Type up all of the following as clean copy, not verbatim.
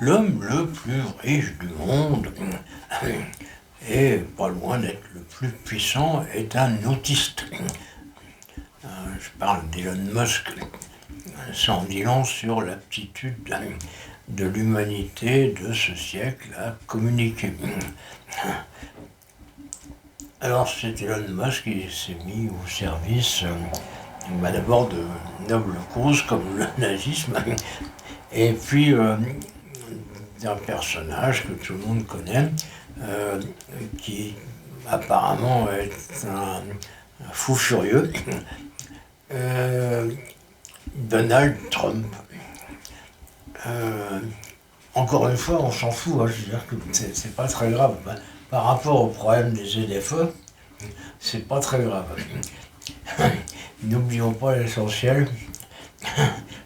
L'homme le plus riche du monde, et pas loin d'être le plus puissant, est un autiste. Je parle d'Elon Musk. Ça en dit long sur l'aptitude de l'humanité de ce siècle à communiquer. Alors c'est Elon Musk qui s'est mis au service d'abord de nobles causes comme le nazisme, et puis d'un personnage que tout le monde connaît, qui apparemment est un fou furieux, Donald Trump. Encore une fois, on s'en fout, hein, je veux dire que c'est pas très grave. Par rapport au problème des ZFE, c'est pas très grave. N'oublions pas l'essentiel,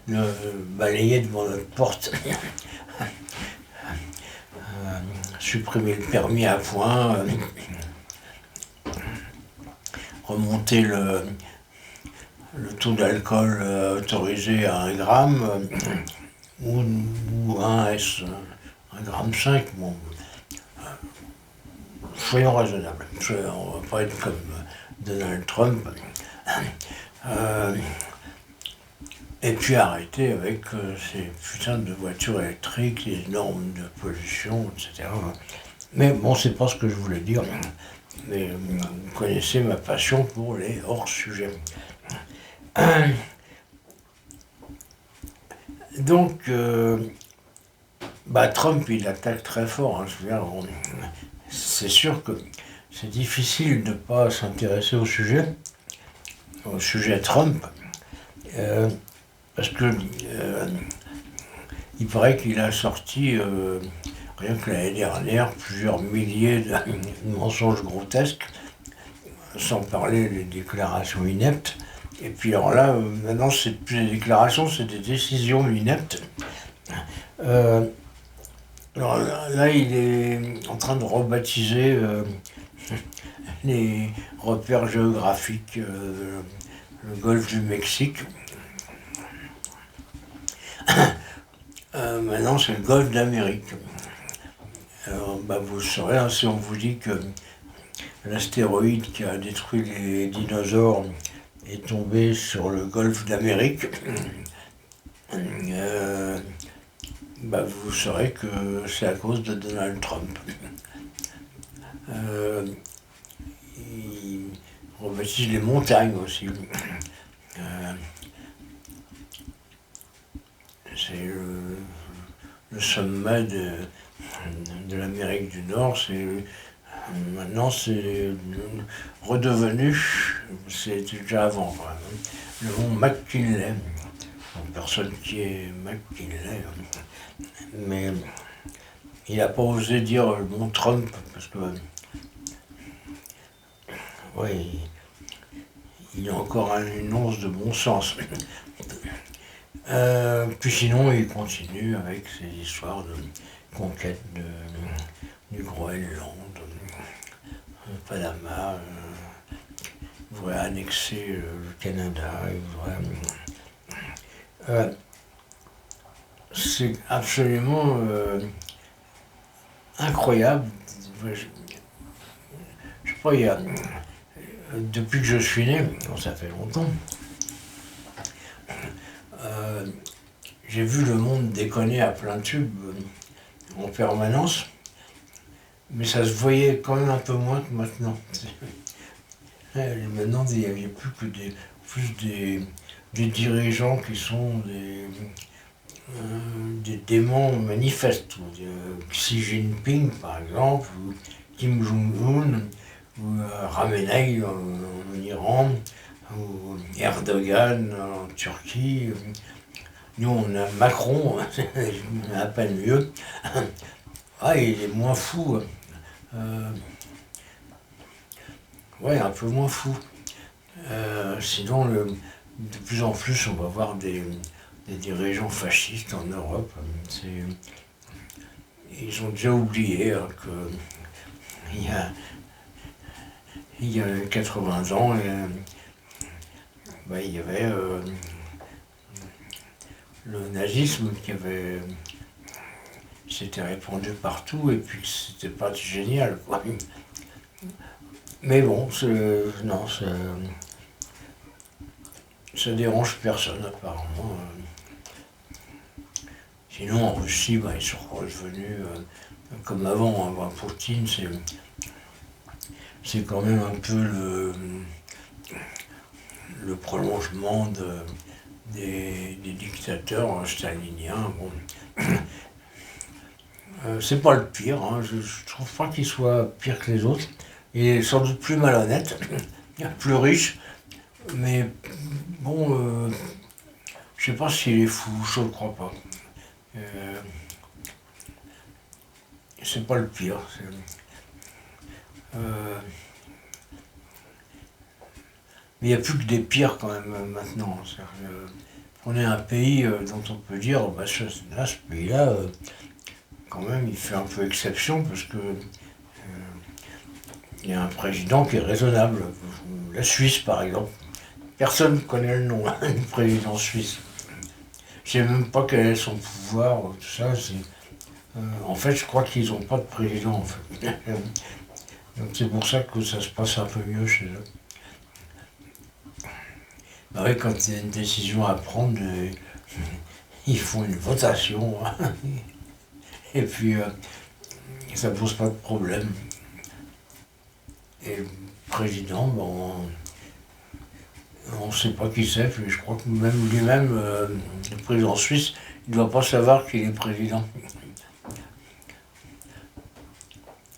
le balayer devant notre porte, supprimer le permis à point, remonter le taux d'alcool autorisé à 1 gramme, ou 1 gramme 5, bon, soyons raisonnables, on ne va pas être comme Donald Trump. Et puis arrêter avec ces putains de voitures électriques, les normes de pollution, etc. Mais bon, c'est pas ce que je voulais dire. Mais vous connaissez ma passion pour les hors-sujets. Donc, Trump, il attaque très fort. Hein, je veux dire, c'est sûr que c'est difficile de ne pas s'intéresser au sujet Trump, parce que il paraît qu'il a sorti, rien que l'année dernière, plusieurs milliers de mensonges grotesques, sans parler des déclarations ineptes. Et puis alors là, maintenant, c'est plus des déclarations, c'est des décisions ineptes. Alors là, il est en train de rebaptiser les repères géographiques, le golfe du Mexique. Maintenant, c'est le golfe d'Amérique. Alors, vous le saurez, hein, si on vous dit que l'astéroïde qui a détruit les dinosaures est tombé sur le golfe d'Amérique, vous saurez que c'est à cause de Donald Trump. Il rebaptise les montagnes aussi. C'est le sommet de l'Amérique du Nord. Maintenant, c'est redevenu, c'était déjà avant, quoi, le mont McKinley. Personne qui est McKinley, mais il n'a pas osé dire le mont Trump, parce que il a encore une once de bon sens. Puis sinon, il continue avec ses histoires de conquête du Groenland, Panama, il voudrait annexer le Canada, c'est absolument incroyable. Je sais pas, depuis que je suis né, ça fait longtemps, j'ai vu le monde déconner à plein tube en permanence, mais ça se voyait quand même un peu moins que maintenant. Maintenant, il n'y avait plus des dirigeants qui sont des démons manifestes, Xi Jinping par exemple, ou Kim Jong-un, ou Ramenei en Iran, ou Erdogan en Turquie. Nous on a Macron, à peine mieux. Il est moins fou. Un peu moins fou. Sinon, de plus en plus, on va voir des dirigeants fascistes en Europe. Ils ont déjà oublié qu'il y a 80 ans, il y avait le nazisme qui avait c'était répandu partout et puis que c'était pas génial, quoi. Mais bon, non, ça dérange personne apparemment. Sinon, en Russie, bah, ils sont revenus comme avant. Hein. Bah, Poutine, c'est quand même un peu le prolongement des dictateurs staliniens. Bon. C'est pas le pire, hein. Je trouve pas qu'il soit pire que les autres. Il est sans doute plus malhonnête, plus riche, mais bon, je sais pas s'il est fou, je ne crois pas. C'est pas le pire. Mais il n'y a plus que des pires quand même maintenant. On est un pays dont on peut dire, bah, ce pays-là, quand même, il fait un peu exception parce que il y a un président qui est raisonnable. La Suisse, par exemple. Personne ne connaît le nom du président suisse. Je ne sais même pas quel est son pouvoir, tout ça. En fait, je crois qu'ils n'ont pas de président, en fait. Donc c'est pour ça que ça se passe un peu mieux chez eux. Bah oui, quand il y a une décision à prendre, ils font une votation. Et puis, ça pose pas de problème. Et le président, bon, on ne sait pas qui c'est, puis je crois que même lui-même, le président suisse, il ne doit pas savoir qu'il est président.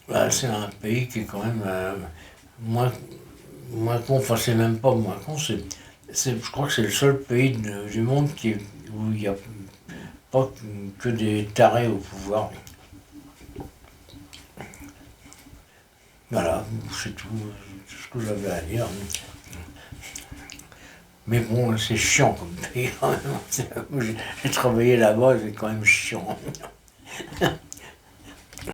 Bah, c'est un pays qui est quand même moins con, enfin c'est même pas moins con, je crois que c'est le seul pays du monde où il n'y a pas que des tarés au pouvoir. Voilà, c'est tout ce que j'avais à dire. Mais bon, c'est chiant comme pays quand même. J'ai travaillé là-bas, c'est quand même chiant.